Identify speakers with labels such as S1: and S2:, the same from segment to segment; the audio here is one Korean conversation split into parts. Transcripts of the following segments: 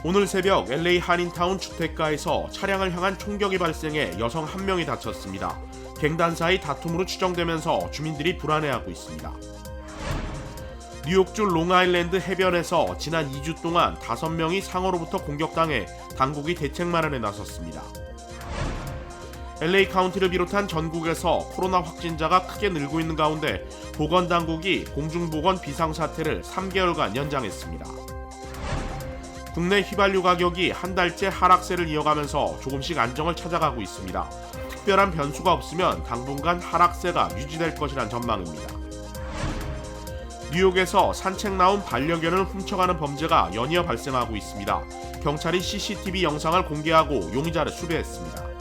S1: 오늘 새벽 LA 한인타운 주택가에서 차량을 향한 총격이 발생해 여성 1명이 다쳤습니다. 갱단 사이 다툼으로 추정되면서 주민들이 불안해하고 있습니다. 뉴욕주 롱아일랜드 해변에서 지난 2주 동안 5명이 상어로부터 공격당해 당국이 대책 마련에 나섰습니다. LA 카운티를 비롯한 전국에서 코로나 확진자가 크게 늘고 있는 가운데 보건당국이 공중보건 비상사태를 3개월간 연장했습니다. 국내 휘발유 가격이 한 달째 하락세를 이어가면서 조금씩 안정을 찾아가고 있습니다. 특별한 변수가 없으면 당분간 하락세가 유지될 것이란 전망입니다. 뉴욕에서 산책 나온 반려견을 훔쳐가는 범죄가 연이어 발생하고 있습니다. 경찰이 CCTV 영상을 공개하고 용의자를 수배했습니다.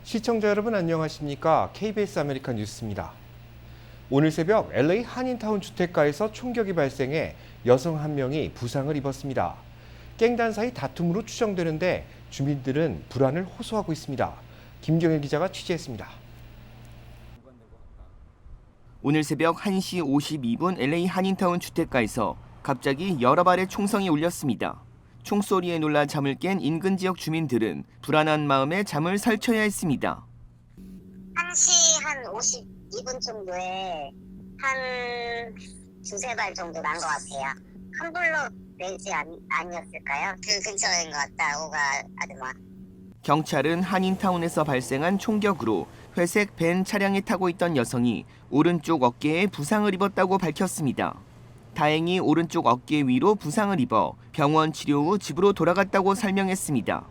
S2: 시청자 여러분 안녕하십니까? KBS 아메리칸 뉴스입니다. 오늘 새벽 LA 한인타운 주택가에서 총격이 발생해 여성 1명이 부상을 입었습니다. 갱단 사이 다툼으로 추정되는데 주민들은 불안을 호소하고 있습니다. 김경일 기자가 취재했습니다.
S3: 오늘 새벽 1시 52분 LA 한인타운 주택가에서 갑자기 여러 발의 총성이 울렸습니다. 총소리에 놀라 잠을 깬 인근 지역 주민들은 불안한 마음에 잠을 설쳐야 했습니다.
S4: 1시 한 52분 정도에 한 두세 발 정도 난 것 같아요. 컴블러 레지 아니었을까요? 그 근처인 것 같다, 오가 아드마.
S3: 경찰은 한인타운에서 발생한 총격으로 회색 벤 차량에 타고 있던 여성이 오른쪽 어깨에 부상을 입었다고 밝혔습니다. 다행히 오른쪽 어깨 위로 부상을 입어 병원 치료 후 집으로 돌아갔다고 설명했습니다.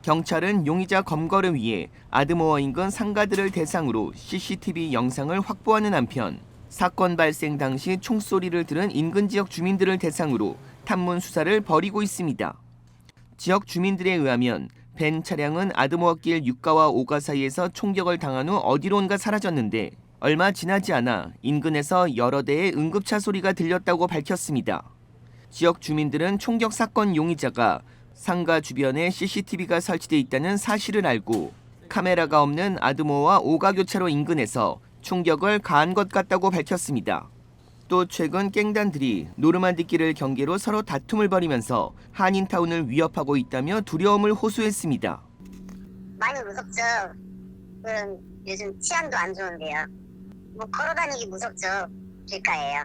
S3: 경찰은 용의자 검거를 위해 아드모어 인근 상가들을 대상으로 CCTV 영상을 확보하는 한편 사건 발생 당시 총소리를 들은 인근 지역 주민들을 대상으로 탐문 수사를 벌이고 있습니다. 지역 주민들에 의하면 벤 차량은 아드모어길 6가와 5가 사이에서 총격을 당한 후 어디론가 사라졌는데 얼마 지나지 않아 인근에서 여러 대의 응급차 소리가 들렸다고 밝혔습니다. 지역 주민들은 총격 사건 용의자가 상가 주변에 CCTV가 설치돼 있다는 사실을 알고 카메라가 없는 아드모어와 5가 교차로 인근에서 총격을 가한 것 같다고 밝혔습니다. 또 최근 갱단들이 노르만디길을 경계로 서로 다툼을 벌이면서 한인타운을 위협하고 있다며 두려움을 호소했습니다.
S4: 많이 무섭죠. 요즘 치안도 안 좋은데요. 걸어다니기 무섭죠. 길가에요.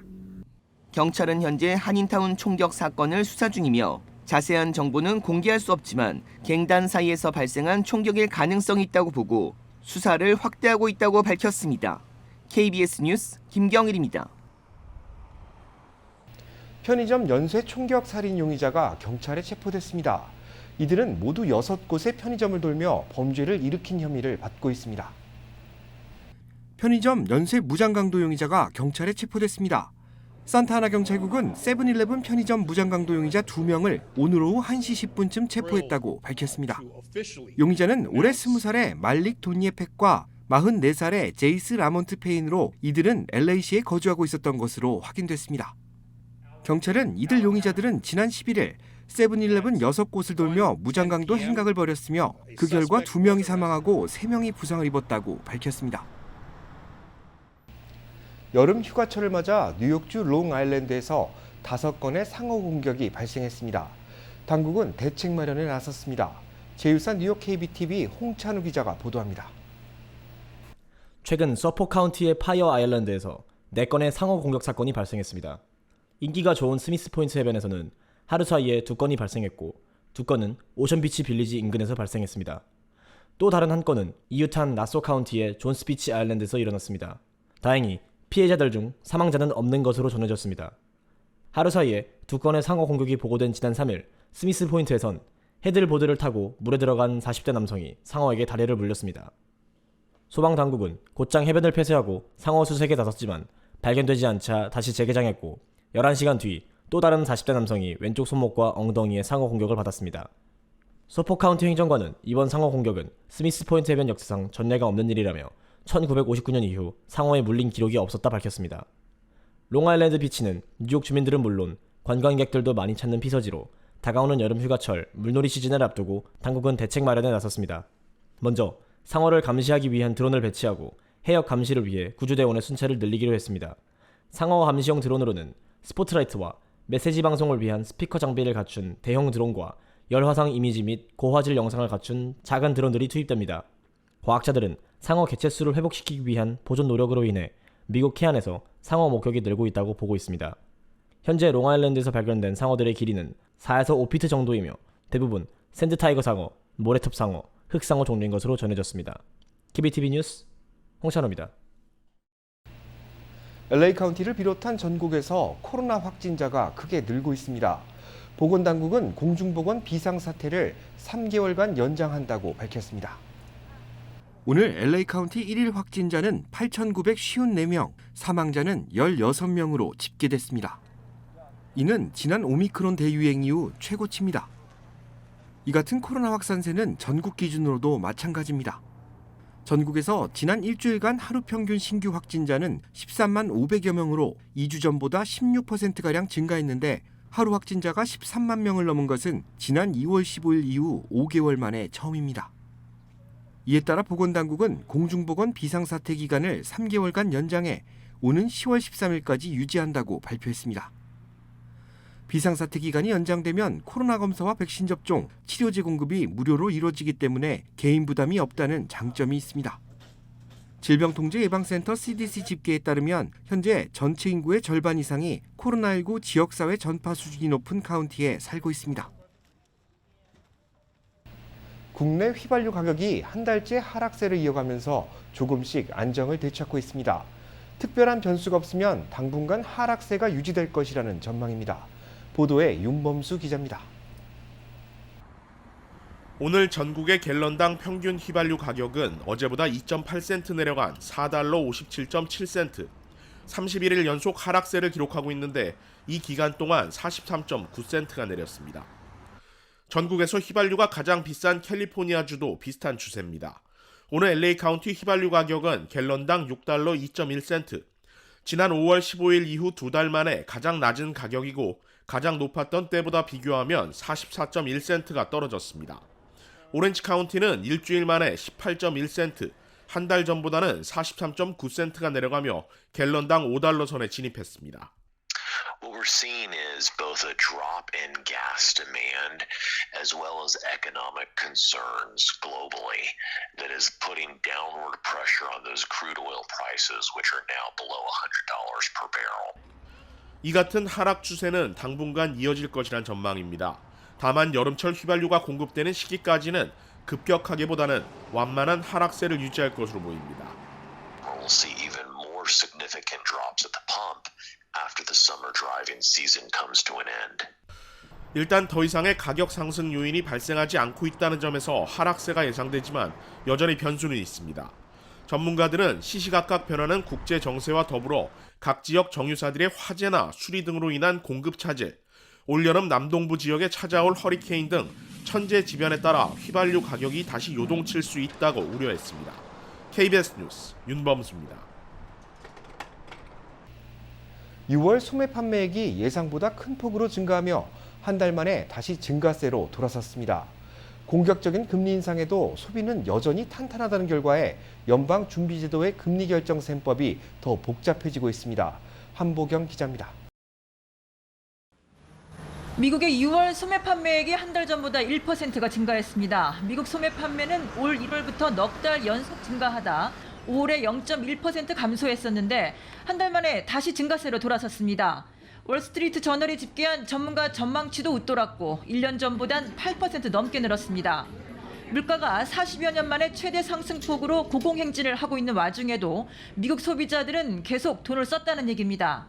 S3: 경찰은 현재 한인타운 총격 사건을 수사 중이며 자세한 정보는 공개할 수 없지만 갱단 사이에서 발생한 총격일 가능성이 있다고 보고 수사를 확대하고 있다고 밝혔습니다. KBS 뉴스 김경일입니다.
S2: 편의점 연쇄 총격 살인 용의자가 경찰에 체포됐습니다. 이들은 모두 6곳의 편의점을 돌며 범죄를 일으킨 혐의를 받고 있습니다. 편의점 연쇄 무장강도 용의자가 경찰에 체포됐습니다. 산타하나 경찰국은 세븐일레븐 편의점 무장강도 용의자 2명을 오늘 오후 1시 10분쯤 체포했다고 밝혔습니다. 용의자는 올해 20살의 말릭 돈니에펙과 44살의 제이스 라몬트 페인으로 이들은 LA시에 거주하고 있었던 것으로 확인됐습니다. 경찰은 이들 용의자들은 지난 11일 세븐일레븐 6곳을 돌며 무장강도 행각을 벌였으며 그 결과 2명이 사망하고 3명이 부상을 입었다고 밝혔습니다. 여름 휴가철을 맞아 뉴욕주 롱아일랜드에서 5건의 상어 공격이 발생했습니다. 당국은 대책 마련에 나섰습니다. 제휴사 뉴욕 KBTV 홍찬우 기자가 보도합니다.
S5: 최근 서포 카운티의 파이어 아일랜드에서 4건의 상어 공격 사건이 발생했습니다. 인기가 좋은 스미스 포인트 해변에서는 하루 사이에 2건이 발생했고 2건은 오션비치 빌리지 인근에서 발생했습니다. 또 다른 한 건은 이웃한 나소 카운티의 존스비치 아일랜드에서 일어났습니다. 다행히 피해자들 중 사망자는 없는 것으로 전해졌습니다. 하루 사이에 2건의 상어 공격이 보고된 지난 3일 스미스 포인트에선 헤들보드를 타고 물에 들어간 40대 남성이 상어에게 다리를 물렸습니다. 소방당국은 곧장 해변을 폐쇄하고 상어 수색에 나섰지만 발견되지 않자 다시 재개장했고 11시간 뒤 또 다른 40대 남성이 왼쪽 손목과 엉덩이에 상어 공격을 받았습니다. 서포 카운티 행정관은 이번 상어 공격은 스미스 포인트 해변 역사상 전례가 없는 일이라며 1959년 이후 상어에 물린 기록이 없었다 밝혔습니다. 롱아일랜드 비치는 뉴욕 주민들은 물론 관광객들도 많이 찾는 피서지로 다가오는 여름 휴가철 물놀이 시즌을 앞두고 당국은 대책 마련에 나섰습니다. 먼저 상어를 감시하기 위한 드론을 배치하고 해역 감시를 위해 구조대원의 순찰을 늘리기로 했습니다. 상어 감시용 드론으로는 스포트라이트와 메시지 방송을 위한 스피커 장비를 갖춘 대형 드론과 열화상 이미지 및 고화질 영상을 갖춘 작은 드론들이 투입됩니다. 과학자들은 상어 개체수를 회복시키기 위한 보존 노력으로 인해 미국 해안에서 상어 목격이 늘고 있다고 보고 있습니다. 현재 롱아일랜드에서 발견된 상어들의 길이는 4에서 5피트 정도이며 대부분 샌드타이거 상어, 모래톱 상어, 흑상어 종류인 것으로 전해졌습니다. KBTV 뉴스 홍찬호입니다.
S2: LA 카운티를 비롯한 전국에서 코로나 확진자가 크게 늘고 있습니다. 보건당국은 공중보건 비상사태를 3개월간 연장한다고 밝혔습니다. 오늘 LA 카운티 1일 확진자는 8,954명, 사망자는 16명으로 집계됐습니다. 이는 지난 오미크론 대유행 이후 최고치입니다. 이 같은 코로나 확산세는 전국 기준으로도 마찬가지입니다. 전국에서 지난 일주일간 하루 평균 신규 확진자는 13만 500여 명으로 2주 전보다 16%가량 증가했는데 하루 확진자가 13만 명을 넘은 것은 지난 2월 15일 이후 5개월 만에 처음입니다. 이에 따라 보건당국은 공중보건 비상사태 기간을 3개월간 연장해 오는 10월 13일까지 유지한다고 발표했습니다. 비상사태 기간이 연장되면 코로나 검사와 백신 접종, 치료제 공급이 무료로 이루어지기 때문에 개인 부담이 없다는 장점이 있습니다. 질병통제예방센터 CDC 집계에 따르면 현재 전체 인구의 절반 이상이 코로나19 지역사회 전파 수준이 높은 카운티에 살고 있습니다. 국내 휘발유 가격이 한 달째 하락세를 이어가면서 조금씩 안정을 되찾고 있습니다. 특별한 변수가 없으면 당분간 하락세가 유지될 것이라는 전망입니다. 보도에 윤범수 기자입니다.
S1: 오늘 전국의 갤런당 평균 휘발유 가격은 어제보다 2.8센트 내려간 4달러 57.7센트, 31일 연속 하락세를 기록하고 있는데 이 기간 동안 43.9센트가 내렸습니다. 전국에서 휘발유가 가장 비싼 캘리포니아주도 비슷한 추세입니다. 오늘 LA 카운티 휘발유 가격은 갤런당 6달러 2.1센트, 지난 5월 15일 이후 2달 만에 가장 낮은 가격이고 가장 높았던 때보다 비교하면 44.1센트가 떨어졌습니다. 오렌지 카운티는 일주일 만에 18.1센트, 한 달 전보다는 43.9센트가 내려가며 갤런당 5달러 선에 진입했습니다.
S6: What we're seeing is both a drop in gas demand as well as economic concerns globally that is putting downward pressure on those crude oil prices, which are now below $100 per barrel.
S1: 이 같은 하락 추세는 당분간 이어질 것이란 전망입니다. 다만 여름철 휘발유가 공급되는 시기까지는 급격하게보다는 완만한 하락세를 유지할 것으로 보입니다.
S6: We'll see even more significant drops at the pump after the summer driving season comes to an end.
S1: 일단 더 이상의 가격 상승 요인이 발생하지 않고 있다는 점에서 하락세가 예상되지만 여전히 변수는 있습니다. 전문가들은 시시각각 변하는 국제 정세와 더불어 각 지역 정유사들의 화재나 수리 등으로 인한 공급 차질, 올여름 남동부 지역에 찾아올 허리케인 등 천재지변에 따라 휘발유 가격이 다시 요동칠 수 있다고 우려했습니다. KBS 뉴스 윤범수입니다.
S2: 6월 소매 판매액이 예상보다 큰 폭으로 증가하며 한 달 만에 다시 증가세로 돌아섰습니다. 공격적인 금리 인상에도 소비는 여전히 탄탄하다는 결과에 연방준비제도의 금리 결정 셈법이 더 복잡해지고 있습니다. 한보경 기자입니다.
S7: 미국의 6월 소매 판매액이 한 달 전보다 1%가 증가했습니다. 미국 소매 판매는 올 1월부터 넉 달 연속 증가하다 올해 0.1% 감소했었는데 한 달 만에 다시 증가세로 돌아섰습니다. 월스트리트 저널이 집계한 전문가 전망치도 웃돌았고 1년 전보단 8% 넘게 늘었습니다. 물가가 40여 년 만에 최대 상승폭으로 고공행진을 하고 있는 와중에도 미국 소비자들은 계속 돈을 썼다는 얘기입니다.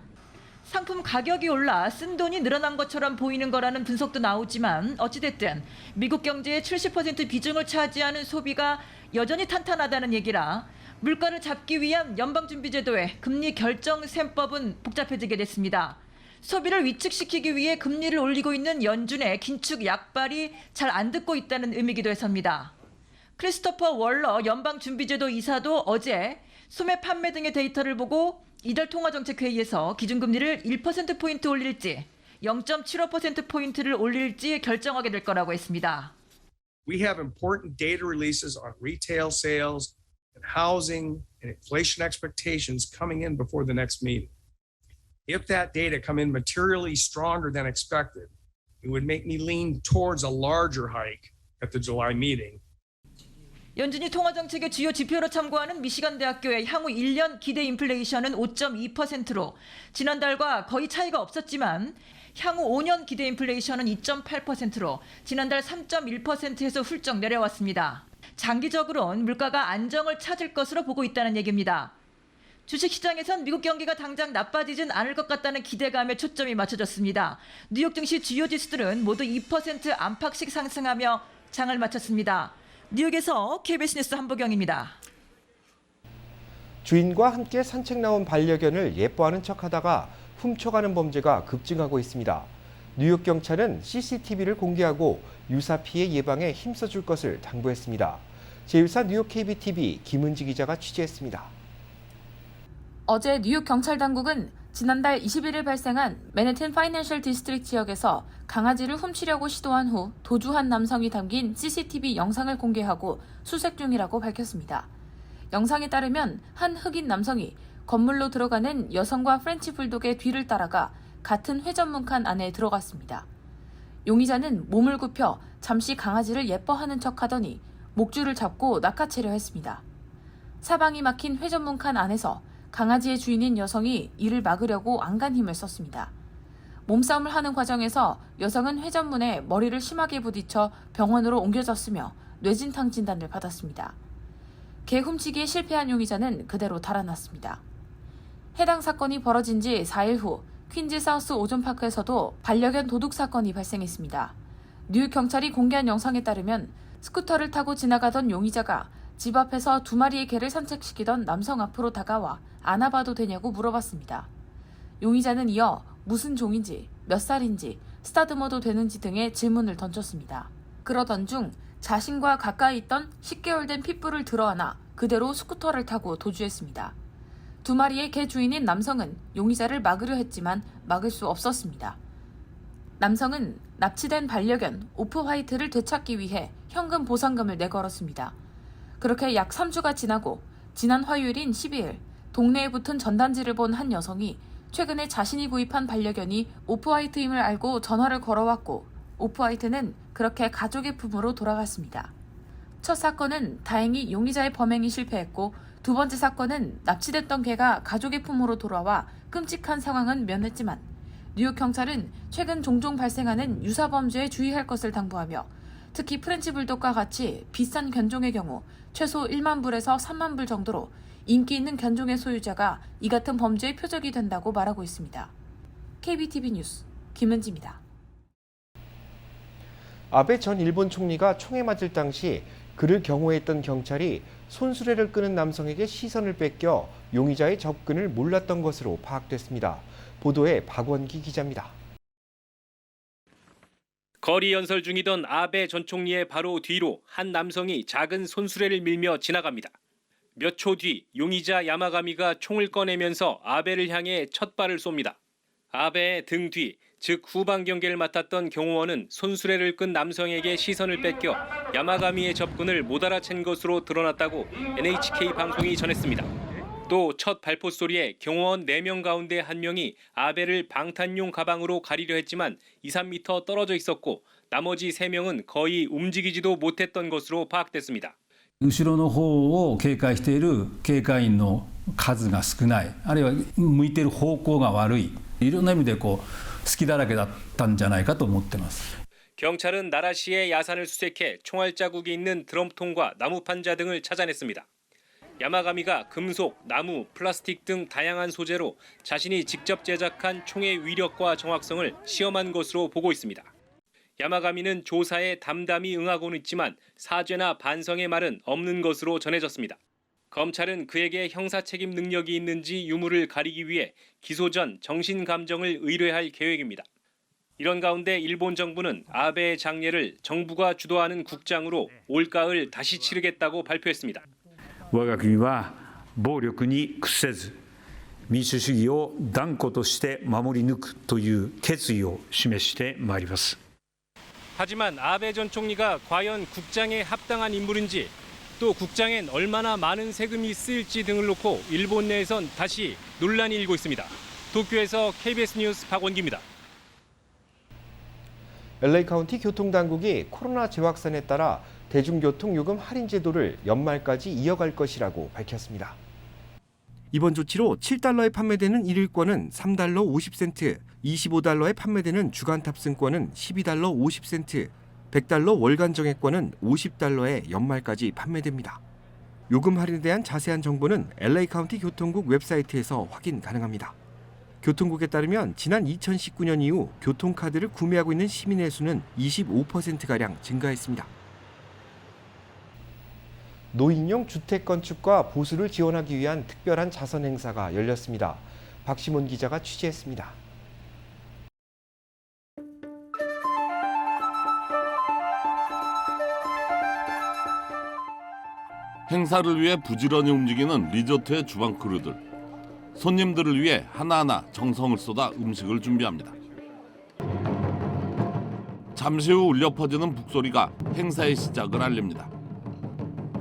S7: 상품 가격이 올라 쓴 돈이 늘어난 것처럼 보이는 거라는 분석도 나오지만 어찌됐든 미국 경제의 70% 비중을 차지하는 소비가 여전히 탄탄하다는 얘기라 물가를 잡기 위한 연방준비제도의 금리 결정 셈법은 복잡해지게 됐습니다. 소비를 위축시키기 위해 금리를 올리고 있는 연준의 긴축 약발이 잘 안 듣고 있다는 의미기도 해서입니다. 크리스토퍼 월러 연방준비제도 이사도 어제 소매 판매 등의 데이터를 보고 이달 통화정책회의에서 기준금리를 1%포인트 올릴지 0.75%포인트를 올릴지 결정하게 될 거라고 했습니다.
S8: We have important data releases on retail sales and housing and inflation expectations coming in before the next meeting. If that data come in materially stronger than expected, it would make me lean towards a larger hike at the July meeting.
S7: 연준이 통화정책의 주요 지표로 참고하는 미시간 대학교의 향후 1년 기대 인플레이션은 5.2%로 지난달과 거의 차이가 없었지만 향후 5년 기대 인플레이션은 2.8%로 지난달 3.1%에서 훌쩍 내려왔습니다. 장기적으로는 물가가 안정을 찾을 것으로 보고 있다는 얘기입니다. 주식시장에선 미국 경기가 당장 나빠지진 않을 것 같다는 기대감에 초점이 맞춰졌습니다. 뉴욕 증시 주요 지수들은 모두 2% 안팎씩 상승하며 장을 마쳤습니다. 뉴욕에서 KBS 뉴스 한보경입니다.
S2: 주인과 함께 산책 나온 반려견을 예뻐하는 척하다가 훔쳐가는 범죄가 급증하고 있습니다. 뉴욕 경찰은 CCTV를 공개하고 유사 피해 예방에 힘써줄 것을 당부했습니다. 제1사 뉴욕 KBTV 김은지 기자가 취재했습니다.
S9: 어제 뉴욕 경찰 당국은 지난달 21일 발생한 맨해튼 파이낸셜 디스트릭트 지역에서 강아지를 훔치려고 시도한 후 도주한 남성이 담긴 CCTV 영상을 공개하고 수색 중이라고 밝혔습니다. 영상에 따르면 한 흑인 남성이 건물로 들어가는 여성과 프렌치 불독의 뒤를 따라가 같은 회전문칸 안에 들어갔습니다. 용의자는 몸을 굽혀 잠시 강아지를 예뻐하는 척하더니 목줄을 잡고 낚아채려 했습니다. 사방이 막힌 회전문칸 안에서 강아지의 주인인 여성이 이를 막으려고 안간 힘을 썼습니다. 몸싸움을 하는 과정에서 여성은 회전문에 머리를 심하게 부딪혀 병원으로 옮겨졌으며 뇌진탕 진단을 받았습니다. 개 훔치기에 실패한 용의자는 그대로 달아났습니다. 해당 사건이 벌어진 지 4일 후 퀸즈 사우스 오존파크에서도 반려견 도둑 사건이 발생했습니다. 뉴욕 경찰이 공개한 영상에 따르면 스쿠터를 타고 지나가던 용의자가 집 앞에서 2마리의 개를 산책시키던 남성 앞으로 다가와 안아봐도 되냐고 물어봤습니다. 용의자는 이어 무슨 종인지, 몇 살인지, 쓰다듬어도 되는지 등의 질문을 던졌습니다. 그러던 중 자신과 가까이 있던 10개월 된 핏불을 들어안아 그대로 스쿠터를 타고 도주했습니다. 2마리의 개 주인인 남성은 용의자를 막으려 했지만 막을 수 없었습니다. 남성은 납치된 반려견 오프 화이트를 되찾기 위해 현금 보상금을 내걸었습니다. 그렇게 약 3주가 지나고 지난 화요일인 12일 동네에 붙은 전단지를 본 한 여성이 최근에 자신이 구입한 반려견이 오프화이트임을 알고 전화를 걸어왔고 오프화이트는 그렇게 가족의 품으로 돌아갔습니다. 첫 사건은 다행히 용의자의 범행이 실패했고 두 번째 사건은 납치됐던 개가 가족의 품으로 돌아와 끔찍한 상황은 면했지만 뉴욕 경찰은 최근 종종 발생하는 유사 범죄에 주의할 것을 당부하며 특히 프렌치 불독과 같이 비싼 견종의 경우 최소 1만 불에서 3만 불 정도로 인기 있는 견종의 소유자가 이 같은 범죄의 표적이 된다고 말하고 있습니다. KBTV 뉴스 김은지입니다.
S2: 아베 전 일본 총리가 총에 맞을 당시 그를 경호했던 경찰이 손수레를 끄는 남성에게 시선을 뺏겨 용의자의 접근을 몰랐던 것으로 파악됐습니다. 보도에 박원기 기자입니다.
S10: 거리 연설 중이던 아베 전 총리의 바로 뒤로 한 남성이 작은 손수레를 밀며 지나갑니다. 몇 초 뒤 용의자 야마가미가 총을 꺼내면서 아베를 향해 첫 발을 쏩니다. 아베의 등 뒤, 즉 후방 경계를 맡았던 경호원은 손수레를 끈 남성에게 시선을 뺏겨 야마가미의 접근을 못 알아챈 것으로 드러났다고 NHK 방송이 전했습니다. 또 첫 발포 소리에 경호원 4명 가운데 1명이 아베를 방탄용 가방으로 가리려 했지만 2, 3m 떨어져 있었고 나머지 3명은 거의 움직이지도 못했던 것으로 파악됐습니다.
S11: 後ろの方を警戒している警戒員の数が少ない、あるいは向いている方向が悪い、いろんな意味で隙だらけだったんじゃないかと思ってます。
S10: 경찰은 나라시의 야산을 수색해 총알 자국이 있는 드럼통과 나무 판자 등을 찾아냈습니다. 야마가미가 금속, 나무, 플라스틱 등 다양한 소재로 자신이 직접 제작한 총의 위력과 정확성을 시험한 것으로 보고 있습니다. 야마가미는 조사에 담담히 응하고는 있지만 사죄나 반성의 말은 없는 것으로 전해졌습니다. 검찰은 그에게 형사 책임 능력이 있는지 유무를 가리기 위해 기소 전 정신감정을 의뢰할 계획입니다. 이런 가운데 일본 정부는 아베의 장례를 정부가 주도하는 국장으로 올가을 다시 치르겠다고 발표했습니다.
S12: 我が国は暴力に屈せず民主主義を断固として守り抜くという決意を示してまいります。
S10: 하지만 아베 전 총리가 과연 국장에 합당한 인물인지 또 국장엔 얼마나 많은 세금이 쓰일지 등을 놓고 일본 내에선 다시 논란이 일고 있습니다. 도쿄에서 KBS 뉴스 박원기입니다.
S2: LA 카운티 교통당국이 코로나 재확산에 따라 대중교통 요금 할인 제도를 연말까지 이어갈 것이라고 밝혔습니다. 이번 조치로 $7에 판매되는 1일권은 $3 50센트, $25에 판매되는 주간 탑승권은 $12 50센트, $100 월간 정액권은 $50에 연말까지 판매됩니다. 요금 할인에 대한 자세한 정보는 LA 카운티 교통국 웹사이트에서 확인 가능합니다. 교통국에 따르면 지난 2019년 이후 교통카드를 구매하고 있는 시민의 수는 25%가량 증가했습니다. 노인용 주택 건축과 보수를 지원하기 위한 특별한 자선 행사가 열렸습니다. 박시몬 기자가 취재했습니다.
S13: 행사를 위해 부지런히 움직이는 리조트의 주방 크루들. 손님들을 위해 하나하나 정성을 쏟아 음식을 준비합니다. 잠시 후 울려 퍼지는 북소리가 행사의 시작을 알립니다.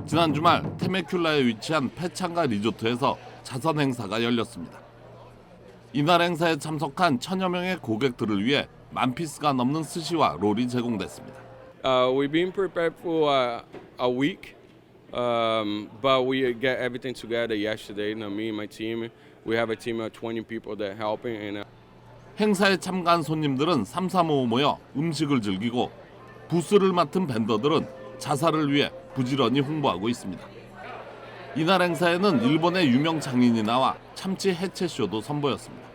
S13: 지난 주말 테메큘라에 위치한 페창가 리조트에서 자선 행사가 열렸습니다. 이날 행사에 참석한 1000여 명의 고객들을 위해 1000피스가 넘는 스시와 롤이 제공됐습니다.
S14: We've been prepared for a week, but we get everything together yesterday. Me and my team, we have a team of 20 people that helping. And
S13: 행사에 참가한 손님들은 삼삼오오 모여 음식을 즐기고 부스를 맡은 벤더들은 자사를 위해 부지런히 홍보하고 있습니다. 이날 행사에는 일본의 유명 장인이 나와 참치 해체 쇼도 선보였습니다.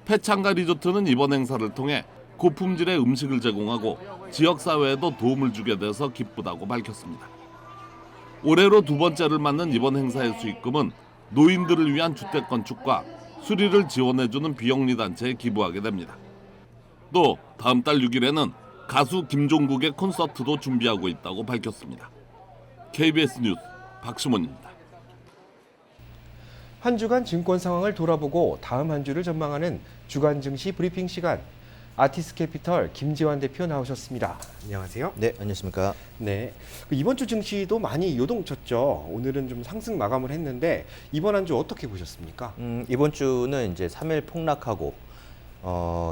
S13: 페창가 리조트는 이번 행사를 통해 고품질의 음식을 제공하고 지역사회에도 도움을 주게 돼서 기쁘다고 밝혔습니다. 올해로 두 번째를 맞는 이번 행사의 수익금은 노인들을 위한 주택 건축과 수리를 지원해주는 비영리 단체에 기부하게 됩니다. 또 다음 달 6일에는 가수 김종국의 콘서트도 준비하고 있다고 밝혔습니다. KBS 뉴스 박시몬입니다.
S2: 한 주간 증권 상황을 돌아보고 다음 한 주를 전망하는 주간 증시 브리핑 시간. 아티스 캐피털 김지환 대표 나오셨습니다. 안녕하세요.
S15: 네, 안녕하십니까.
S2: 네, 이번 주 증시도 많이 요동쳤죠. 오늘은 좀 상승 마감을 했는데 이번 한 주 어떻게 보셨습니까?
S15: 이번 주는 이제 3일 폭락하고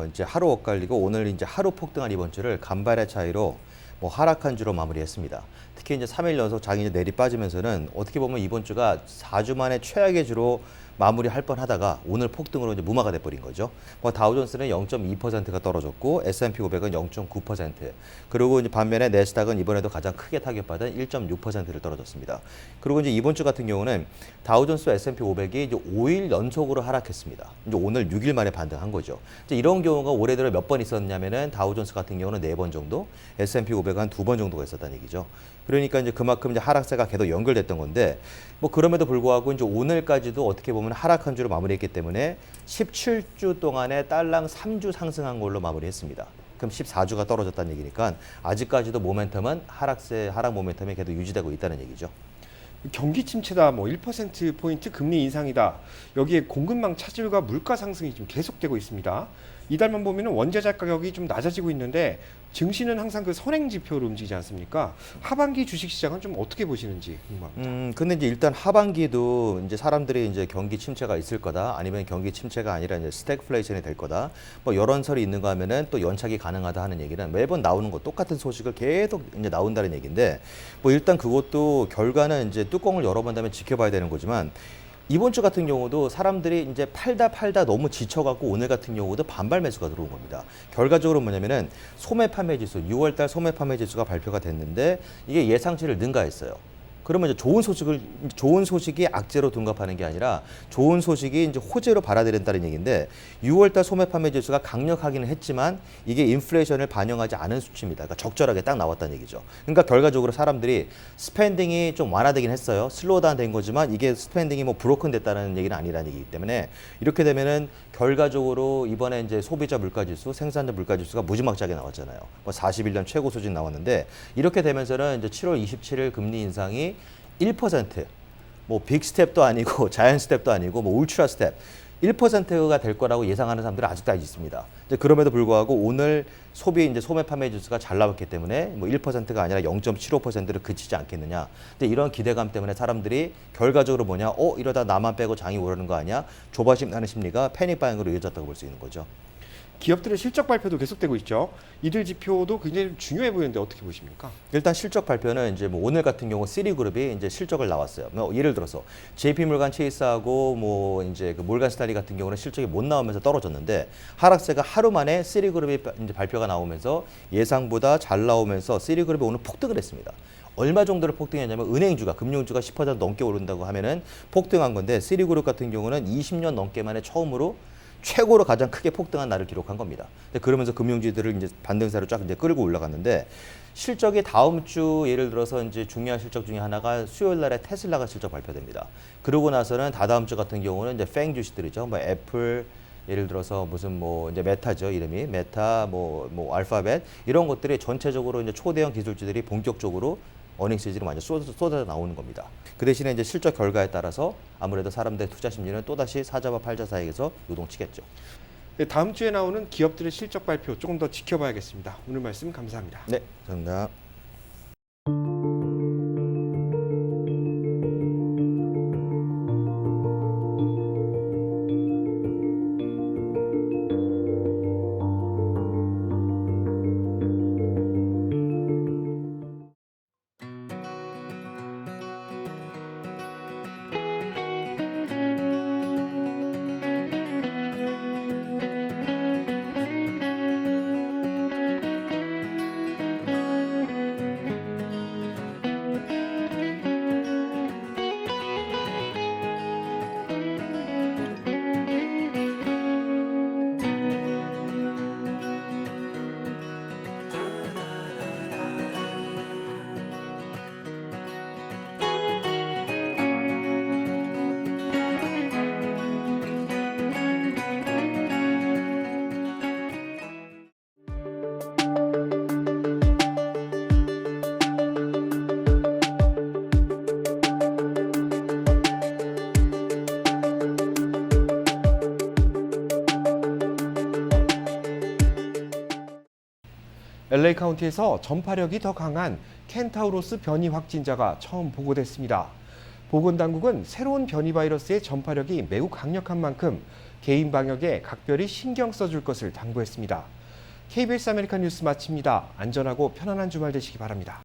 S15: 이제 하루 엇갈리고 오늘 이제 하루 폭등한 이번 주를 간발의 차이로 뭐 하락한 주로 마무리했습니다. 특히 이제 3일 연속 장이 내리 빠지면서는 어떻게 보면 이번 주가 4주 만에 최악의 주로 마무리할 뻔하다가 오늘 폭등으로 이제 무마가 돼버린 거죠. 뭐 다우존스는 0.2%가 떨어졌고 S&P 500은 0.9%, 그리고 이제 반면에 내스닥은 이번에도 가장 크게 타격받은 1.6%를 떨어졌습니다. 그리고 이제 이번 주 같은 경우는 다우존스와 S&P 500이 이제 5일 연속으로 하락했습니다. 이제 오늘 6일 만에 반등한 거죠. 이제 이런 경우가 올해 들어 몇 번 있었냐면은 다우존스 같은 경우는 4번 정도, S&P 500은 한 2번 정도가 있었다는 얘기죠. 그러니까 이제 그만큼 이제 하락세가 계속 연결됐던 건데, 뭐 그럼에도 불구하고 이제 오늘까지도 어떻게 보면 하락한 주로 마무리했기 때문에 17주 동안에 달랑 3주 상승한 걸로 마무리했습니다. 그럼 14주가 떨어졌다는 얘기니까 아직까지도 모멘텀은 하락 모멘텀이 계속 유지되고 있다는 얘기죠.
S2: 경기 침체다, 뭐 1%포인트 금리 인상이다. 여기에 공급망 차질과 물가 상승이 좀 계속되고 있습니다. 이달만 보면 원자재 가격이 좀 낮아지고 있는데 증시는 항상 그 선행 지표로 움직이지 않습니까? 하반기 주식 시장은 좀 어떻게 보시는지 궁금합니다.
S15: 근데 이제 일단 하반기도 이제 사람들이 이제 경기 침체가 있을 거다, 아니면 경기 침체가 아니라 이제 스태그플레이션이 될 거다, 뭐 이런 설이 있는가 하면은 또 연착이 가능하다 하는 얘기는 매번 나오는 거 똑같은 소식을 계속 이제 나온다는 얘기인데, 뭐 일단 그것도 결과는 이제 뚜껑을 열어본 다음에 지켜봐야 되는 거지만, 이번 주 같은 경우도 사람들이 이제 팔다 너무 지쳐갖고 오늘 같은 경우도 반발 매수가 들어온 겁니다. 결과적으로 뭐냐면은 소매 판매 지수, 6월달 소매 판매 지수가 발표가 됐는데 이게 예상치를 능가했어요. 그러면 이제 좋은 소식이 악재로 둔갑하는 게 아니라 좋은 소식이 이제 호재로 받아들인다는 얘기인데, 6월달 소매 판매 지수가 강력하기는 했지만 이게 인플레이션을 반영하지 않은 수치입니다. 그러니까 적절하게 딱 나왔다는 얘기죠. 그러니까 결과적으로 사람들이 스펜딩이 좀 완화되긴 했어요. 슬로우다운 된 거지만 이게 스펜딩이 뭐 브로큰 됐다는 얘기는 아니라는 얘기이기 때문에, 이렇게 되면은 결과적으로 이번에 이제 소비자 물가지수, 생산자 물가지수가 무지막지하게 나왔잖아요. 뭐 41년 최고 수준 나왔는데, 이렇게 되면서는 이제 7월 27일 금리 인상이 1%, 뭐 빅 스텝도 아니고 자이언트 스텝도 아니고 뭐 울트라 스텝 1%가 될 거라고 예상하는 사람들은 아직도 있습니다. 이제 그럼에도 불구하고 오늘 소매 판매 지수가 잘 나왔기 때문에 뭐 1%가 아니라 0.75%로 그치지 않겠느냐. 근데 이런 기대감 때문에 사람들이 결과적으로 뭐냐? 이러다 나만 빼고 장이 오르는 거 아니야? 조바심 나는 심리가 패닉 바잉으로 이어졌다고 볼 수 있는 거죠.
S2: 기업들의 실적 발표도 계속되고 있죠. 이들 지표도 굉장히 중요해 보이는데 어떻게 보십니까?
S15: 일단 실적 발표는 이제 뭐 오늘 같은 경우 시리그룹이 이제 실적을 나왔어요. 뭐 예를 들어서 JP몰간 체이스하고 뭐 이제 그 몰간 스탠리 같은 경우는 실적이 못 나오면서 떨어졌는데 하락세가 하루 만에 시리그룹이 이제 발표가 나오면서 예상보다 잘 나오면서 시리그룹이 오늘 폭등을 했습니다. 얼마 정도를 폭등했냐면 은행주가 금융주가 10% 넘게 오른다고 하면은 폭등한 건데 시리그룹 같은 경우는 20년 넘게 만에 처음으로 최고로 가장 크게 폭등한 날을 기록한 겁니다. 그러면서 금융주들을 이제 반등세로 쫙 이제 끌고 올라갔는데 실적이 다음 주 예를 들어서 이제 중요한 실적 중에 하나가 수요일 날에 테슬라가 실적 발표됩니다. 그러고 나서는 다다음 주 같은 경우는 이제 팽 주식들이죠. 뭐 애플 예를 들어서 무슨 뭐 이제 메타죠 이름이 메타 뭐 알파벳 이런 것들이 전체적으로 이제 초대형 기술주들이 본격적으로 어닝 시즌이 완전 쏟아져 나오는 겁니다. 그 대신에 이제 실적 결과에 따라서 아무래도 사람들의 투자 심리는 또다시 사자와 팔자 사이에서 요동치겠죠.
S2: 네, 다음 주에 나오는 기업들의 실적 발표 조금 더 지켜봐야겠습니다. 오늘 말씀 감사합니다.
S15: 네, 감사합니다.
S2: LA 카운티에서 전파력이 더 강한 켄타우로스 변이 확진자가 처음 보고됐습니다. 보건당국은 새로운 변이 바이러스의 전파력이 매우 강력한 만큼 개인 방역에 각별히 신경 써줄 것을 당부했습니다. KBS 아메리칸 뉴스 마칩니다. 안전하고 편안한 주말 되시기 바랍니다.